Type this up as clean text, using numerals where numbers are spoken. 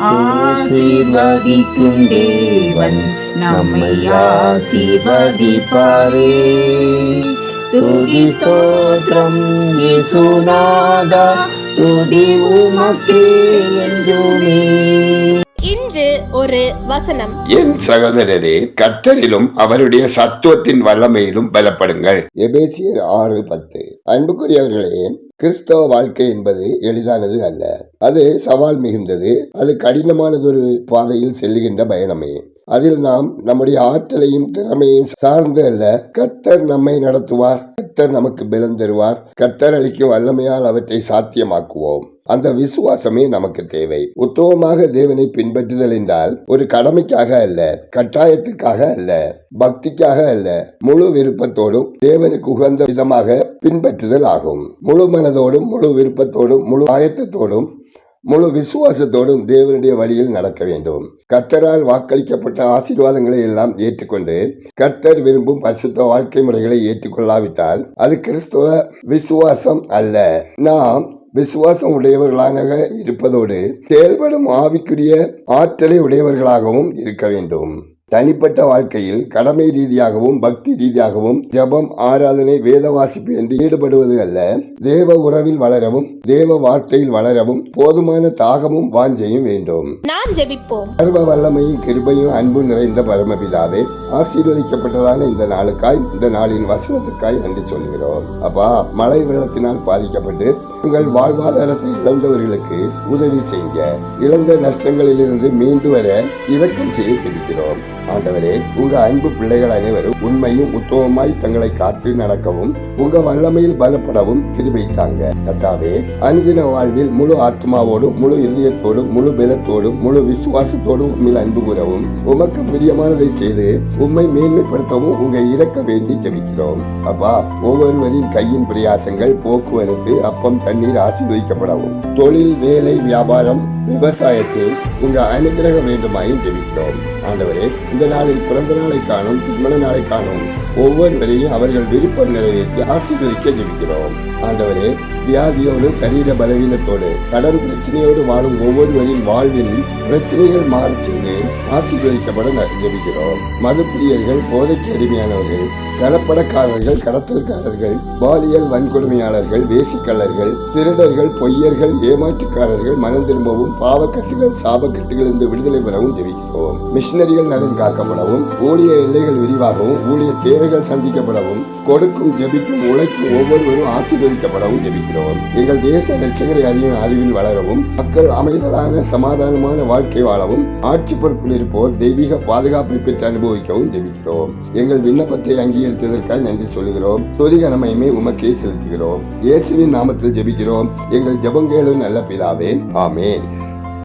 ஆசீர்வதிக்கும் தேவன் நம்மை ஆசீர்வதிப்பாரே. துதி ஸ்தோத்திரம் இயேசுநாதா, துதி உமக்கே என்றுமே. இன்று ஒரு வசனம். என் சகோதரரே, கர்த்தரிலும் அவருடைய சத்துவத்தின் வல்லமையிலும் பலப்படுங்கள். எபேசியர் 6:10. அன்புக்குரியவர்களே, கிறிஸ்தவ வாழ்க்கை என்பது எளிதானது அல்ல. அது சவால் மிகுந்தது. அது கடினமானதொரு பாதையில் செல்லுகின்ற பயணமே. அதில் நாம் நம்முடைய ஆற்றலையும் திறமையும் சார்ந்து அல்ல, கர்த்தர் நம்மை நடத்துவார், கர்த்தர் நமக்கு பலம் தருவார், கர்த்தர் அளிக்கும் வல்லமையால் அவற்றை சாத்தியமாக்குவோம். அந்த விசுவாசமே நமக்கு தேவை. உத்தமமாக தேவனை பின்பற்றுதல் என்றால் ஒரு கடமைக்காக அல்ல, கட்டாயத்துக்காக அல்ல, பக்திக்காக அல்ல, முழு விருப்பத்தோடும் தேவனுக்கு உகந்த விதமாக பின்பற்றுதல் ஆகும். முழு மனதோடும் முழு விருப்பத்தோடும் முழு ஆயத்தத்தோடும் முழு விசுவாசத்தோடும் தேவனுடைய வழியில் நடக்க வேண்டும். கர்த்தரால் வாக்களிக்கப்பட்ட ஆசீர்வாதங்களை எல்லாம் ஏற்றுக்கொண்டு கர்த்தர் விரும்பும் பரிசுத்த வாழ்க்கை முறைகளை ஏற்றுக்கொள்ளாவிட்டால் அது கிறிஸ்தவ விசுவாசம் அல்ல. நாம் விசுவாசம் உடையவர்களாக இருப்பதோடு செயல்படும் ஆவிக்குரிய ஆற்றலை உடையவர்களாகவும் இருக்க வேண்டும். தனிப்பட்ட வாழ்க்கையில் கடமை ரீதியாகவும் பக்தி ரீதியாகவும் ஜபம், ஆராதனை, வேத வாசிப்பு என்று ஈடுபடுவது அல்ல. தேவ உறவில் வளரவும் தேவ வார்த்தையில் வளரவும் போதுமான தாகமும் வாஞ்சையும் வேண்டும். நாம் ஜெபிப்போம். சர்வ வல்லமையும் கிருபையும் அன்பு நிறைந்த பரமபிதாவே, ஆசீர்வதிக்கப்பட்டதான இந்த நாளுக்காய், இந்த நாளின் வசனத்துக்காய் நன்றி சொல்கிறோம். அப்பா, மழை வெள்ளத்தினால் பாதிக்கப்பட்டு உங்கள் வாழ்வாதாரத்தை இழந்தவர்களுக்கு உதவி செய்ய, இழந்த நஷ்டங்களிலிருந்து மீண்டு வர இரக்கம் செய்ய கிடைக்கிறோம். ஆண்டவரே, உங்க அன்பு பிள்ளைகள் அனைவரும் உண்மையும் உத்தமமாய் தங்களை காத்து நடக்கவும் உங்க வல்லமையில் பலப்படவும் கிருபை தாங்க. கர்த்தாவே, அனுதின வாழ்வில் முழு ஆத்மாவோடும் முழு இதயத்தோடும் முழு பலத்தோடும் முழு விசுவாசத்தோடும் உண்மையில் அன்பு கூறவும் உமக்கு பிரியமானதை செய்து உம்மை மேன்மைப்படுத்தவும் உங்க இறக்க வேண்டி ஜெபிக்கிறோம். அப்பா, ஒவ்வொருவரின் கையின் பிரயாசங்கள், போக்குவரத்து, அப்பம், தண்ணீர் ஆசீர்வதிக்கப்படவும், தொழில், வேலை, வியாபாரம், விவசாயத்தில் உங்க அனுகிரகம் வேண்டுமாயும் ஜெபிக்கிறோம். ஆண்டவரே, இந்த நாளில் பிறந்த நாளை காணும், திருமண நாளை காணும் ஒவ்வொருவரையும் அவர்கள் விருப்பம் நிறைவேற்றி ஆசீர்வதிக்க ஜெபிக்கிறோம். ஆண்டவரே, வியாதியோடு, சரீர பலவீனத்தோடு, கடன் பிரச்சனையோடு வாழும் ஒவ்வொருவரின் வாழ்வில் பிரச்சனைகள் மாறி செய்து ஆசீர்வதிக்கப்பட ஜெபிக்கிறோம். மதுப்பிரியர்கள், போதைக்கு அடிமையானவர்கள், கலப்படக்காரர்கள், கடத்தல்காரர்கள், பாலியல் வன்கொடுமையாளர்கள், வேசிக்கல்லர்கள், திருடர்கள், பொய்யர்கள், ஏமாற்றுக்காரர்கள் மனம் திரும்பவும் பாவக்கட்டுகள், சாபக்கட்டுகள் இருந்து விடுதலை பெறவும் ஜெபிக்கிறோம். மிஷினரிகள் நலன் காக்கப்படவும், ஊழிய எல்லைகள் விரிவாகவும், ஊழிய தேவைகள் சந்திக்கப்படவும், கொடுக்கும், ஜெபிக்கும், உழைக்கும் ஒவ்வொருவரும் ஆசீர்வதிக்கப்படவும் ஜெபிக்கிறோம். எங்கள் தேச இரட்சகரை அறியும் அறிவில் வளரவும், மக்கள் அமைதலான சமாதானமான வாழ்க்கை வாழவும், ஆட்சி பொறுப்பில் இருப்போர் தெய்வீக பாதுகாப்பை பெற்று அனுபவிக்கவும் ஜெபிக்கிறோம். எங்கள் விண்ணப்பத்தை அங்கீகரித்ததற்காக நன்றி சொல்கிறோம். துதி கனமகிமை உமக்கே செலுத்துகிறோம். இயேசுவின் நாமத்தில் ஜெபிக்கிறோம். எங்கள் ஜெபம் கேளும் நல்ல பிதாவே, ஆமென்.